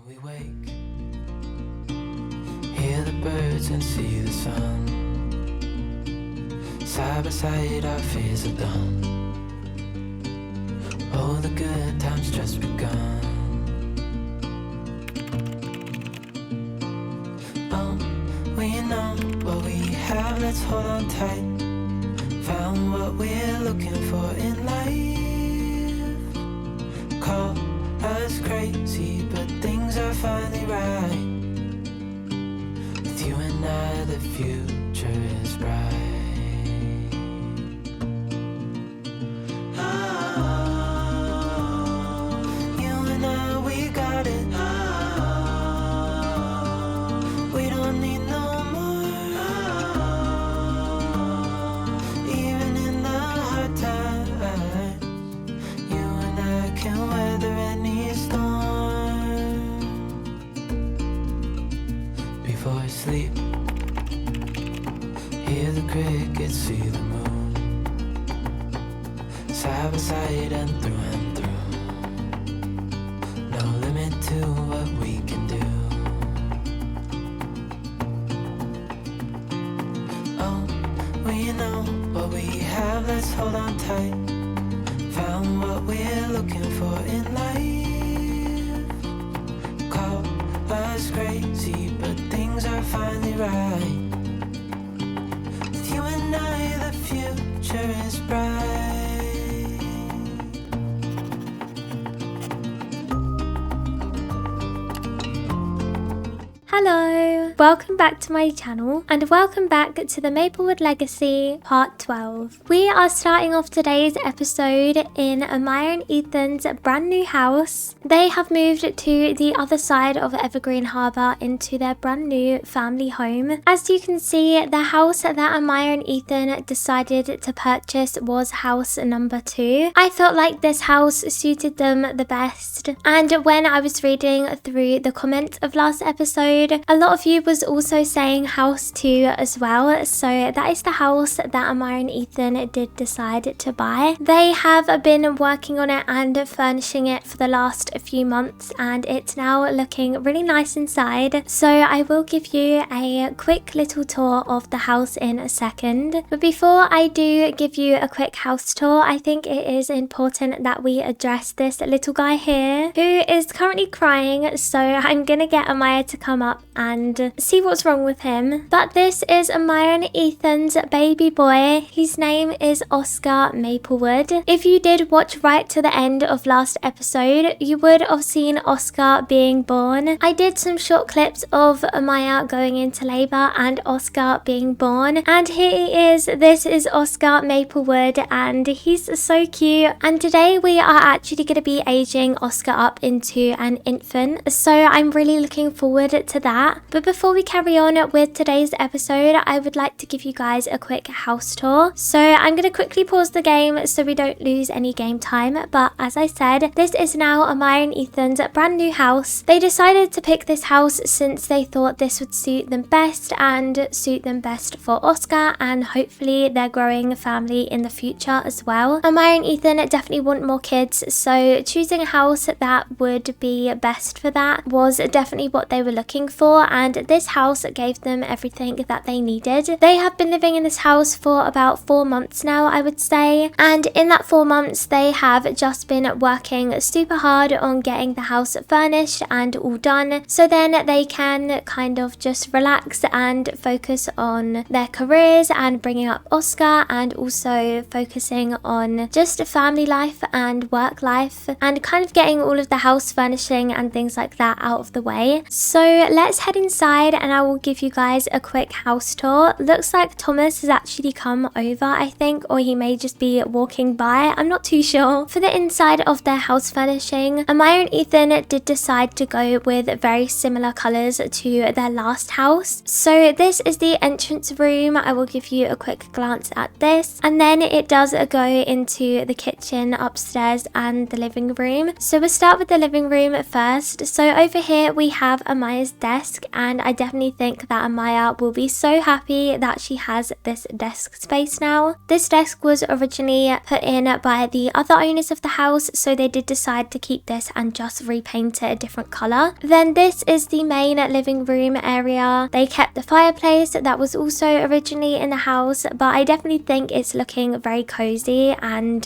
We wake, hear the birds and see the sun. Side by side our fears are done. Oh, the good times just begun. Oh, we know what we have, let's hold on tight. Found what we're looking for in life. Call us crazy, but things are finally right. With you and I, the future is bright. Before sleep, hear the crickets, see the moon. Side by side and through. No limit to what we can do. Oh, we know what we have, let's hold on tight. Found what we're looking for in life. Call us crazy, but things are finally right. With you and I, the future is bright. Hello! Welcome back to my channel and welcome back to the Maplewood Legacy Part 12. We are starting off today's episode in Amaya and Ethan's brand new house. They have moved to the other side of Evergreen Harbour into their brand new family home. As you can see, the house that Amaya and Ethan decided to purchase was house number 2. I felt like this house suited them the best, and when I was reading through the comments of last episode, a lot of you was also saying house 2 as well, so that is the house that Amaya and Ethan did decide to buy. They have been working on it and furnishing it for the last few months, and it's now looking really nice inside, so I will give you a quick little tour of the house in a second. But before I do give you a quick house tour, I think it is important that we address this little guy here who is currently crying, so I'm gonna get Amaya to come up and see what's wrong with him. But this is Amaya and Ethan's baby boy. His name is Oscar Maplewood. If you did watch right to the end of last episode, you would have seen Oscar being born. I did some short clips of Amaya going into labor and Oscar being born, and here he is. This is Oscar Maplewood and he's so cute, and today we are actually going to be aging Oscar up into an infant, so I'm really looking forward to that. But before we carry on with today's episode, I would like to give you guys a quick house tour. So I'm going to quickly pause the game so we don't lose any game time. But as I said, this is now Amaya and Ethan's brand new house. They decided to pick this house since they thought this would suit them best and suit them best for Oscar and hopefully their growing family in the future as well. Amaya and Ethan definitely want more kids, so choosing a house that would be best for that was definitely what they were looking for, and this house gave them everything that they needed. They have been living in this house for about 4 months now, I would say, and in that 4 months they have just been working super hard on getting the house furnished and all done, so then they can kind of just relax and focus on their careers and bringing up Oscar, and also focusing on just family life and work life and kind of getting all of the house furnishing and things like that out of the way. So let's head inside and I will give you guys a quick house tour. Looks like Thomas has actually come over, I think, or he may just be walking by. I'm not too sure. For the inside of their house furnishing, Amaya and Ethan did decide to go with very similar colours to their last house. So this is the entrance room. I will give you a quick glance at this, and then it does go into the kitchen upstairs and the living room. So we'll start with the living room first. So over here we have Amaya's desk, and I definitely think that Amaya will be so happy that she has this desk space now. This desk was originally put in by the other owners of the house, so they did decide to keep this and just repaint it a different color. Then this is the main living room area. They kept the fireplace that was also originally in the house, but I definitely think it's looking very cozy and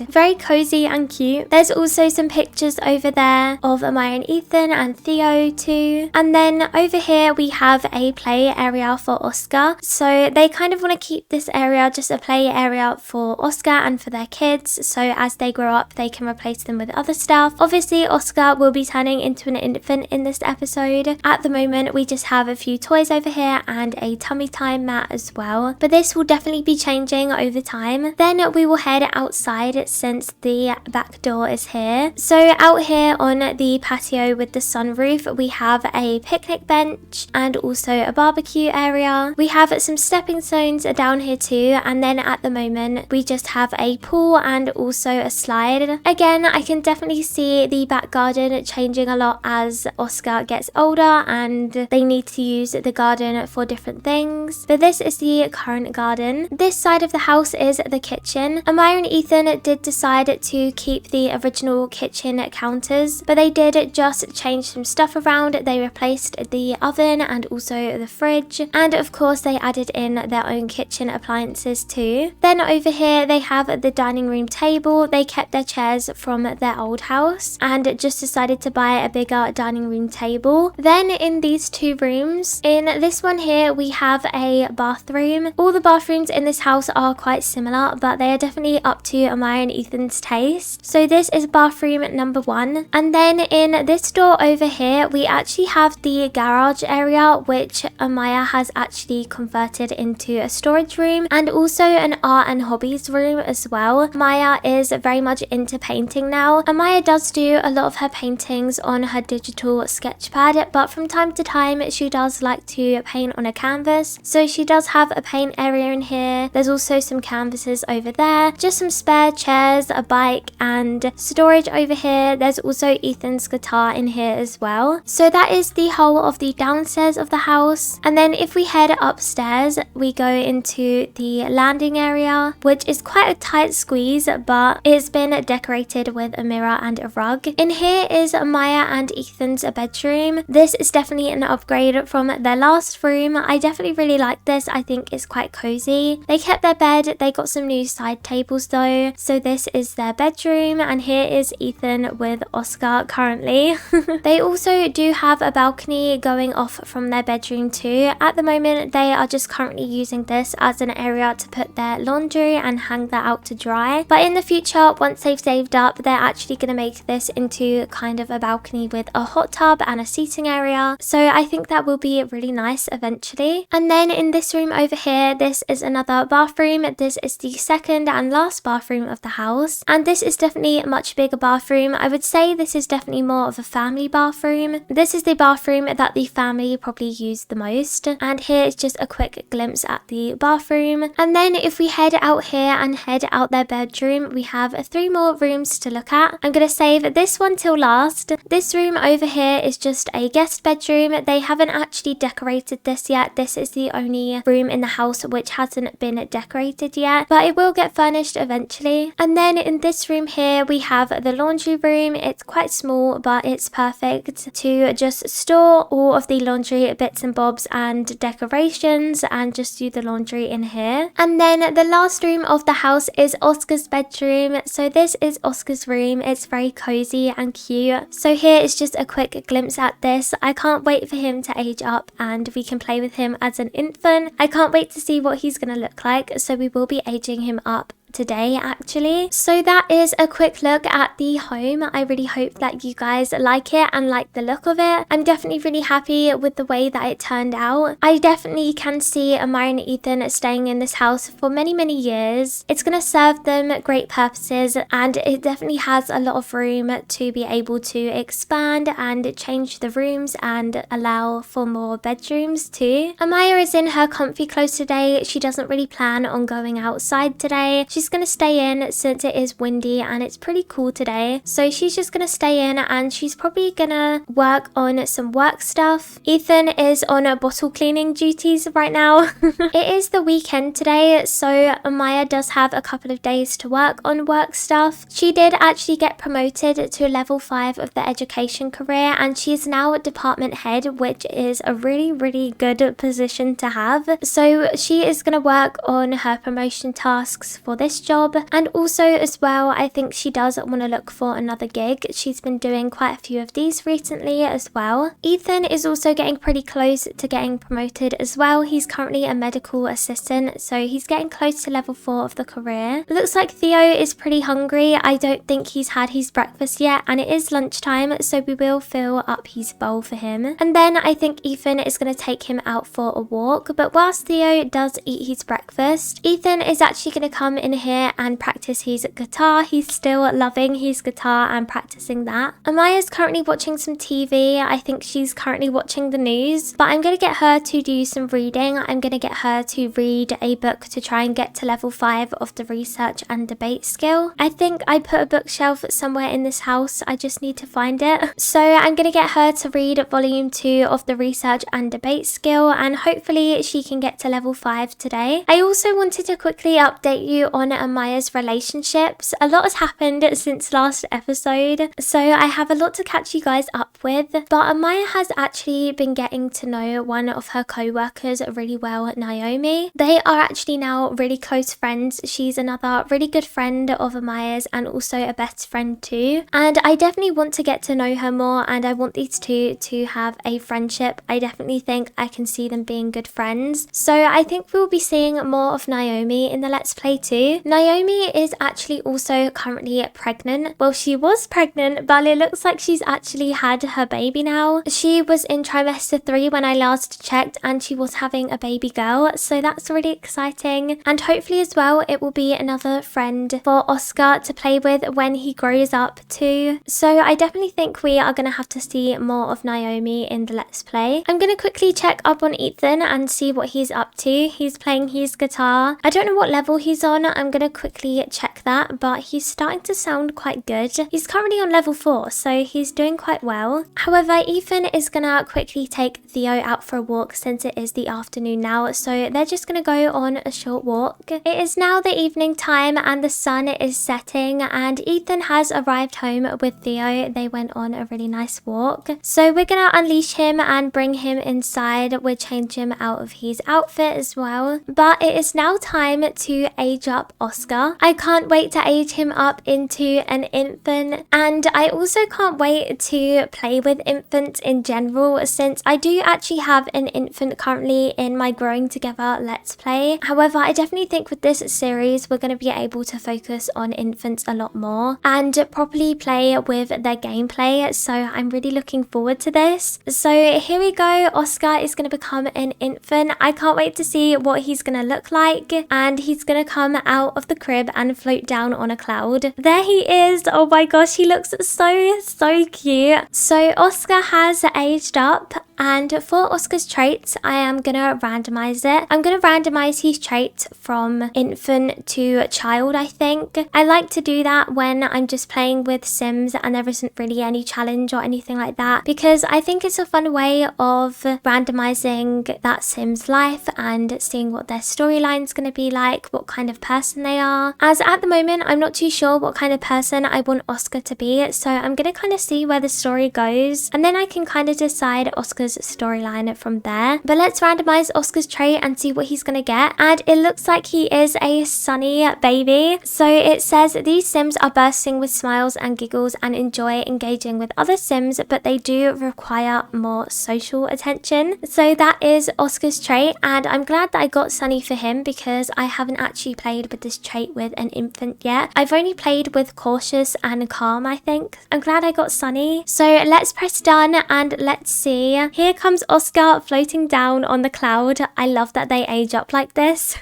cute. There's also some pictures over there of Amaya and Ethan and Theo too. And then over here we have a play area for Oscar. So they kind of want to keep this area just a play area for Oscar and for their kids, so as they grow up they can replace them with other stuff. Obviously Oscar will be turning into an infant in this episode. At the moment we just have a few toys over here and a tummy time mat as well, but this will definitely be changing over time. Then we will head outside since the back door is here. So out here on the patio with the sunroof we have a picnic bench and also a barbecue area. We have some stepping stones down here too, and then at the moment we just have a pool and also a slide. Again, I can definitely see the back garden changing a lot as Oscar gets older and they need to use the garden for different things, but this is the current garden. This side of the house is the kitchen. Amaya and Ethan did decide to keep the original kitchen counters, but they did just change some stuff around. They replaced the oven and also the fridge, and of course they added in their own kitchen appliances too. Then over here they have the dining room table. They kept their chairs from their old house and just decided to buy a bigger dining room table. Then in these two rooms, in this one here we have a bathroom. All the bathrooms in this house are quite similar, but they are definitely up to Amaya and Ethan's taste. So this is bathroom number 1. And then in this door over here we actually have the garage area, which Amaya has actually converted into a storage room and also an art and hobbies room as well. Amaya is very much into painting now. Amaya does do a lot of her paintings on her digital sketch pad, but from time to time she does like to paint on a canvas, so she does have a paint area in here. There's also some canvases over there, just some spare chairs, a bike and storage over here. There's also Ethan's guitar in here as well. So that is the whole of the downstairs of the house. And then if we head upstairs we go into the landing area, which is quite a tight squeeze, but it's been decorated with a mirror and a rug. In here is Maya and Ethan's bedroom. This is definitely an upgrade from their last room. I definitely really like this. I think it's quite cozy. They kept their bed. They got some new side tables though. So this is their bedroom, and here is Ethan with Oscar currently. They also do have a balcony going off from their bedroom too. At the moment they are just currently using this as an area to put their laundry and hang that out to dry, but in the future once they've saved up they're actually going to make this into kind of a balcony with a hot tub and a seating area. So I think that will be really nice eventually. And then in this room over here, this is another bathroom. This is the second and last bathroom of the house, and this is definitely a much bigger bathroom. I would say this is definitely more of a family bathroom. This is the bathroom that the family probably used the most, and here is just a quick glimpse at the bathroom. And then if we head out here and head out their bedroom, we have 3 more rooms to look at. I'm going to save this one till last. This room over here is just a guest bedroom. They haven't actually decorated this yet. This is the only room in the house which hasn't been decorated yet, but it will get furnished eventually. And then in this room here we have the laundry room. It's quite small, but it's perfect to just store all of the laundry bits and bobs and decorations and just do the laundry in here. And then the last room of the house is Oscar's bedroom. So this is Oscar's room. It's very cozy and cute. So here is just a quick glimpse at this. I can't wait for him to age up and we can play with him as an infant. I can't wait to see what he's going to look like. So we will be aging him up today actually. So that is a quick look at the home. I really hope that you guys like it and like the look of it. I'm definitely really happy with the way that it turned out. I definitely can see Amaya and Ethan staying in this house for many years. It's going to serve them great purposes, and it definitely has a lot of room to be able to expand and change the rooms and allow for more bedrooms too. Amaya is in her comfy clothes today. She doesn't really plan on going outside today. she's going to stay in since it is windy and it's pretty cool today. So she's just going to stay in and she's probably going to work on some work stuff. Ethan is on bottle cleaning duties right now. It is the weekend today, so Amaya does have a couple of days to work on work stuff. She did actually get promoted to level 5 of the education career and she is now department head, which is a really good position to have. So she is going to work on her promotion tasks for this job, and also as well I think she does want to look for another gig. She's been doing quite a few of these recently as well. Ethan is also getting pretty close to getting promoted as well. He's currently a medical assistant, so he's getting close to level 4 of the career. Looks like Theo is pretty hungry. I don't think he's had his breakfast yet, and it is lunchtime, so we will fill up his bowl for him. And then I think Ethan is going to take him out for a walk, but whilst Theo does eat his breakfast, Ethan is actually going to come in here and practice his guitar. He's still loving his guitar and practicing that. Amaya's currently watching some TV. I think she's currently watching the news, but I'm going to get her to do some reading. I'm going to get her to read a book to try and get to level 5 of the research and debate skill. I think I put a bookshelf somewhere in this house. I just need to find it. So I'm going to get her to read volume 2 of the research and debate skill, and hopefully she can get to level 5 today. I also wanted to quickly update you on Amaya's relationships. A lot has happened since last episode, so I have a lot to catch you guys up with, but Amaya has actually been getting to know one of her co-workers really well, Naomi. They are actually now really close friends. She's another really good friend of Amaya's and also a best friend too, and I definitely want to get to know her more, and I want these two to have a friendship. I definitely think I can see them being good friends, so I think we'll be seeing more of Naomi in the Let's Play too. Naomi is actually also currently pregnant. Well, she was pregnant, but it looks like she's actually had her baby now. She was in trimester 3 when I last checked, and she was having a baby girl, so that's really exciting, and hopefully as well it will be another friend for Oscar to play with when he grows up too. So I definitely think we are going to have to see more of Naomi in the Let's Play. I'm going to quickly check up on Ethan and see what he's up to. He's playing his guitar. I don't know what level he's on. I'm going to quickly check that, but he's starting to sound quite good. He's currently on level 4, so he's doing quite well. However, Ethan is going to quickly take Theo out for a walk since it is the afternoon now, so they're just going to go on a short walk. It is now the evening time and the sun is setting, and Ethan has arrived home with Theo. They went on a really nice walk, so we're going to unleash him and bring him inside. We'll change him out of his outfit as well, but it is now time to age up Oscar. I can't wait to age him up into an infant, and I also can't wait to play with infants in general, since I do actually have an infant currently in my Growing Together Let's Play. However, I definitely think with this series we're going to be able to focus on infants a lot more and properly play with their gameplay, so I'm really looking forward to this. So here we go. Oscar is going to become an infant. I can't wait to see what he's going to look like, and he's going to come out of the crib and float down on a cloud. There he is. Oh my gosh, he looks so cute. So Oscar has aged up, and for Oscar's traits I am going to randomize it. I'm going to randomize his traits from infant to child. I think I like to do that when I'm just playing with Sims and there isn't really any challenge or anything like that, because I think it's a fun way of randomizing that Sim's life and seeing what their storyline's going to be like, what kind of person they are. As at the moment I'm not too sure what kind of person I want Oscar to be, so I'm going to kind of see where the story goes, and then I can kind of decide Oscar's storyline from there. But let's randomize Oscar's trait and see what he's going to get, and it looks like he is a sunny baby. So it says these Sims are bursting with smiles and giggles and enjoy engaging with other Sims, but they do require more social attention. So that is Oscar's trait, and I'm glad that I got Sunny for him because I haven't actually played with this trait with an infant yet. I've only played with cautious and calm, I think. I'm glad I got Sunny. So let's press done and let's see. Here comes Oscar floating down on the cloud. I love that they age up like this.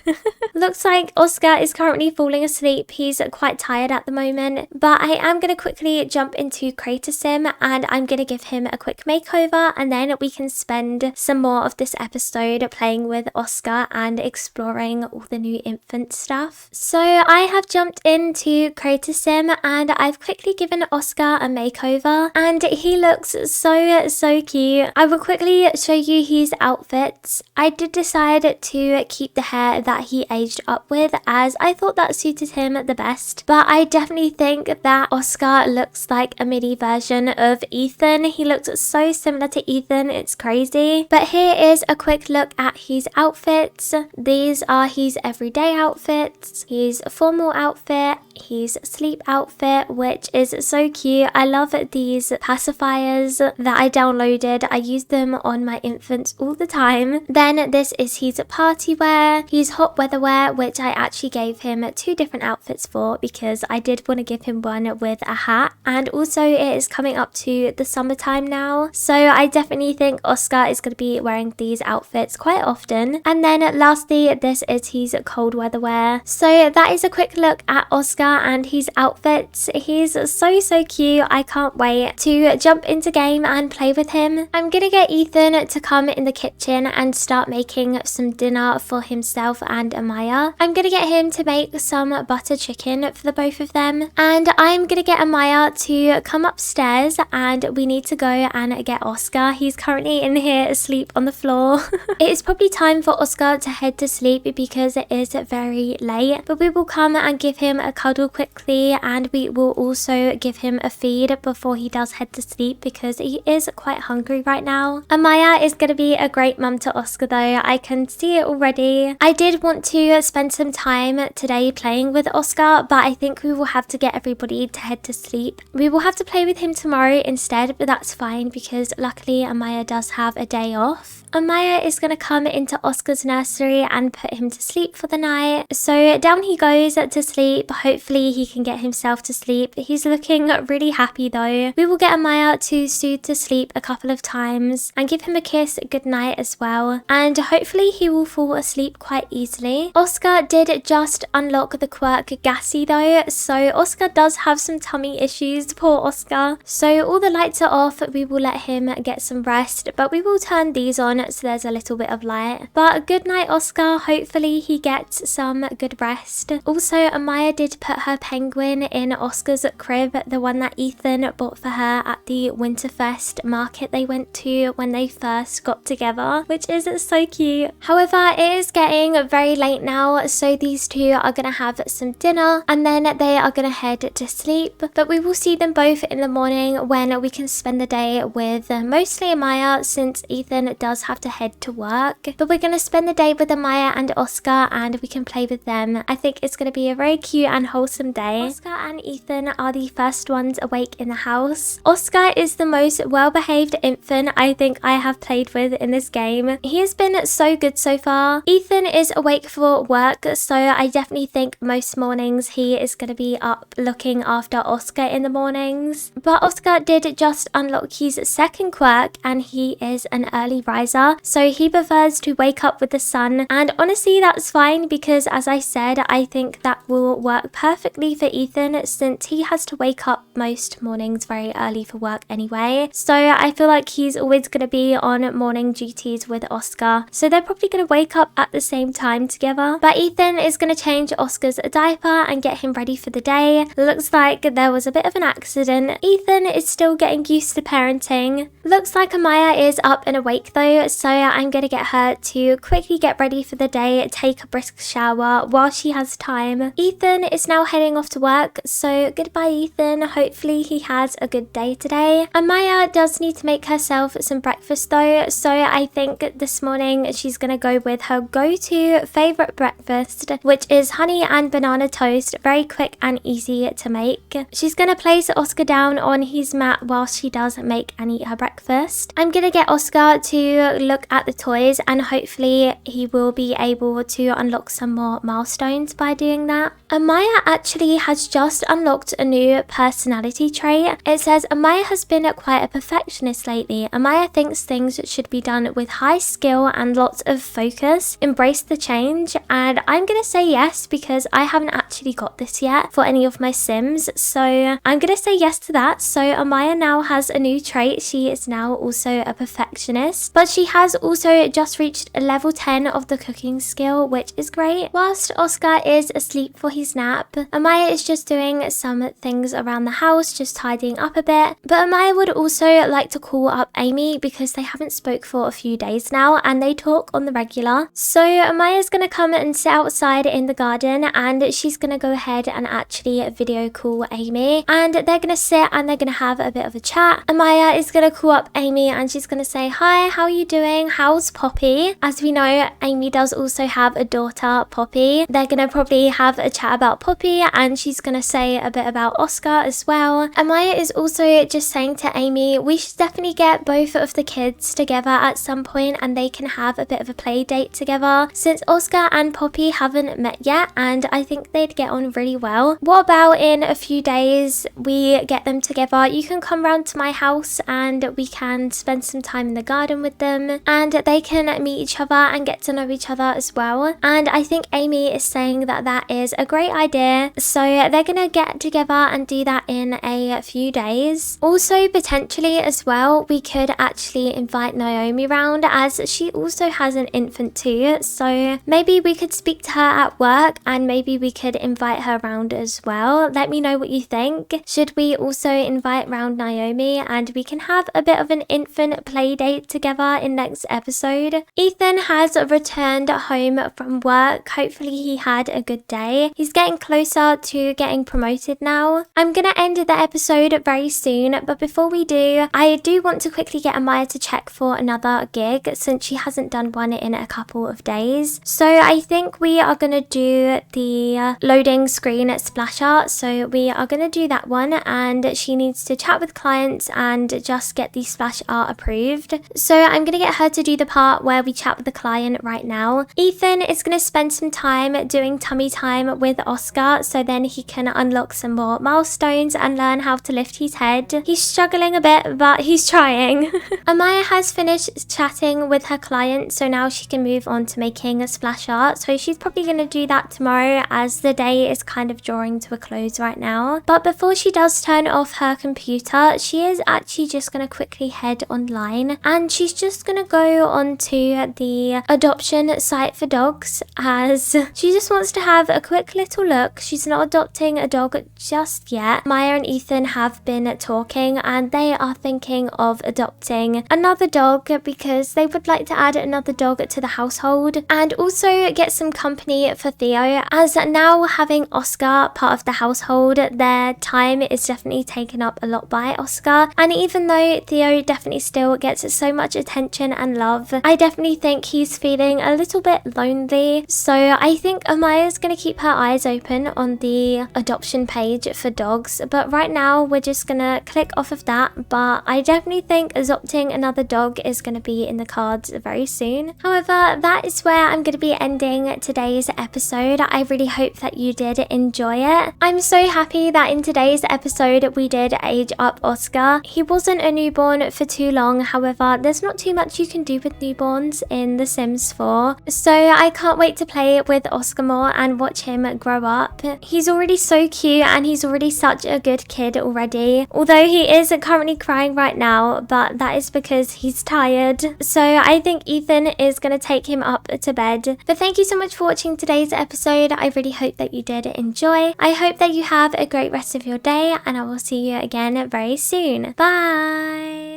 Looks like Oscar is currently falling asleep. He's quite tired at the moment, but I am going to quickly jump into Creator Sim and I'm going to give him a quick makeover, and then we can spend some more of this episode playing with Oscar and exploring all the new infant stuff. So I have jumped into Creator Sim and I've quickly given Oscar a makeover and he looks so cute. I will quickly show you his outfits. I did decide to keep the hair that he aged up with as I thought that suited him the best, but I definitely think that Oscar looks like a mini version of Ethan. He looks so similar to Ethan, it's crazy. But here is a quick look at his outfits. These are his everyday outfits, his formal outfit, his sleep outfit, which is so cute. I love these pacifiers that I downloaded. I use them on my infants all the time. Then this is his party wear, his hot weather wear, which I actually gave him 2 different outfits for because I did want to give him one with a hat, and also it is coming up to the summertime now, so I definitely think Oscar is going to be wearing these outfits quite often. And then lastly, this is his cold weather wear. So that is a quick look at Oscar and his outfits. He's so cute. I can't wait to jump into game and play with him. I'm gonna get Ethan to come in the kitchen and start making some dinner for himself and Amaya. I'm gonna get him to make some butter chicken for the both of them, and I'm gonna get Amaya to come upstairs and we need to go and get Oscar. He's currently in here asleep on the floor. It is probably time for Oscar to head to sleep because it is very late, but we will come and give him a cuddle quickly, and we will also give him a feed before he does head to sleep because he is quite hungry right now. Amaya is going to be a great mum to Oscar though. I can see it already. I did want to spend some time today playing with Oscar, but I think we will have to get everybody to head to sleep. We will have to play with him tomorrow instead, but that's fine because luckily Amaya does have a day off. Amaya is going to come into Oscar's nursery and put him to sleep for the night. So down he goes to sleep. Hopefully he can get himself to sleep. He's looking really happy though. We will get Amaya to soothe to sleep a couple of times and give him a kiss good night as well. And hopefully he will fall asleep quite easily. Oscar did just unlock the quirk Gassy though. So Oscar does have some tummy issues, poor Oscar. So all the lights are off. We will let him get some rest, but we will turn these on so there's a little bit of light. But good night Oscar, hopefully he gets some good rest. Also Amaya did put her penguin in Oscar's crib, the one that Ethan bought for her at the Winterfest market they went to when they first got together, which is so cute. However, it is getting very late now, so these two are going to have some dinner and then they are going to head to sleep. But we will see them both in the morning when we can spend the day with mostly Amaya since Ethan does have to head to work. But we're going to spend the day with Amaya and Oscar and we can play with them. I think it's going to be a very cute and wholesome day. Oscar and Ethan are the first ones awake in the house. Oscar is the most well-behaved infant I think I have played with in this game. He has been so good so far. Ethan is awake for work, so I definitely think most mornings he is going to be up looking after Oscar in the mornings. But Oscar did just unlock his second quirk and he is an early riser, so he prefers to wake up with the sun, and honestly that's fine because as I said, I think that will work perfectly for Ethan since he has to wake up most mornings very early for work anyway. So I feel like he's always going to be on morning duties with Oscar, so they're probably going to wake up at the same time together. But Ethan is going to change Oscar's diaper and get him ready for the day. Looks like there was a bit of an accident. Ethan is still getting used to parenting. Looks like Amaya is up and awake though, so I'm going to get her to quickly get ready for the day, take a brisk shower while she has time. Ethan is now heading off to work, so goodbye Ethan. Hopefully he has a good day today. Amaya does need to make herself some breakfast though, so I think this morning she's going to go with her go-to favourite breakfast, which is honey and banana toast. Very quick and easy to make. She's going to place Oscar down on his mat while she does make and eat her breakfast. I'm going to get Oscar to look at the toys and hopefully he will be able to unlock some more milestones by doing that. Amaya actually has just unlocked a new personality trait. It says Amaya has been quite a perfectionist lately. Amaya Amaya thinks things should be done with high skill and lots of focus, embrace the change, and I'm gonna say yes because I haven't actually got this yet for any of my Sims, so I'm gonna say yes to that. So Amaya now has a new trait. She is now also a perfectionist, but she has also just reached a level 10 of the cooking skill, which is great. Whilst Oscar is asleep for his nap, Amaya is just doing some things around the house, just tidying up a bit, but Amaya would also like to call up Amy because they haven't spoke for a few days now and they talk on the regular. So Amaya's gonna come and sit outside in the garden and she's gonna go ahead and actually video call Amy, and they're gonna sit and they're gonna have a bit of a chat. Amaya is gonna call up Amy and she's gonna say, hi, how are you doing? How's Poppy? As we know, Amy does also have a daughter, Poppy. They're gonna probably have a chat about Poppy and she's gonna say a bit about Oscar as well. Amaya is also just saying to Amy, we should definitely get both of the kids together at some point and they can have a bit of a play date together since Oscar and Poppy haven't met yet and I think they'd get on really well. What about in a few days we get them together? You can come round to my house and we can spend some time in the garden with them and they can meet each other and get to know each other as well. And I think Amy is saying that that is a great idea, so they're gonna get together and do that in a few days. Also potentially as well, we could actually invite Naomi round as she also has an infant too, so maybe we could speak to her at work and maybe we could invite her round as well. Let me know what you think. Should we also invite round Naomi and we can have a bit of an infant play date together in next episode? Ethan has returned home from work. Hopefully he had a good day. He's getting closer to getting promoted now. I'm gonna end the episode very soon, but before we do, I do want to quickly get Amaya to check for another gig since she hasn't done one in a couple of days. So I think we are gonna do the loading screen splash art. So we are gonna do that one and she needs to chat with clients and just get the splash art approved. So I'm gonna get her to do the part where we chat with the client right now. Ethan is gonna spend some time doing tummy time with Oscar so then he can unlock some more milestones and learn how to lift his head. He's struggling a bit, but he's trying. Amaya has finished chatting with her client, so now she can move on to making a splash art. So she's probably going to do that tomorrow as the day is kind of drawing to a close right now. But before she does turn off her computer, she is actually just going to quickly head online and she's just going to go onto the adoption site for dogs as she just wants to have a quick little look. She's not adopting a dog just yet. Maya and Ethan have been talking and they are thinking of adopting another dog because they would like to add another dog to the household and also get some company for Theo, as now having Oscar part of the household, their time is definitely taken up a lot by Oscar, and even though Theo definitely still gets so much attention and love, I definitely think he's feeling a little bit lonely. So I think Amaya's going to keep her eyes open on the adoption page for dogs, but right now we're just gonna click off of that. But I definitely think adopting another dog is going to be in the cards very soon. However, that is where I'm going to be ending today's episode. I really hope that you did enjoy it. I'm so happy that in today's episode we did age up Oscar. He wasn't a newborn for too long, however there's not too much you can do with newborns in The Sims 4, so I can't wait to play with Oscar more and watch him grow up. He's already so cute and he's already such a good kid already, although he is currently crying right now, but that is because he's tired. So I think Ethan is going to take him up to bed. But thank you so much for watching today's episode. I really hope that you did enjoy. I hope that you have a great rest of your day and I will see you again very soon. Bye!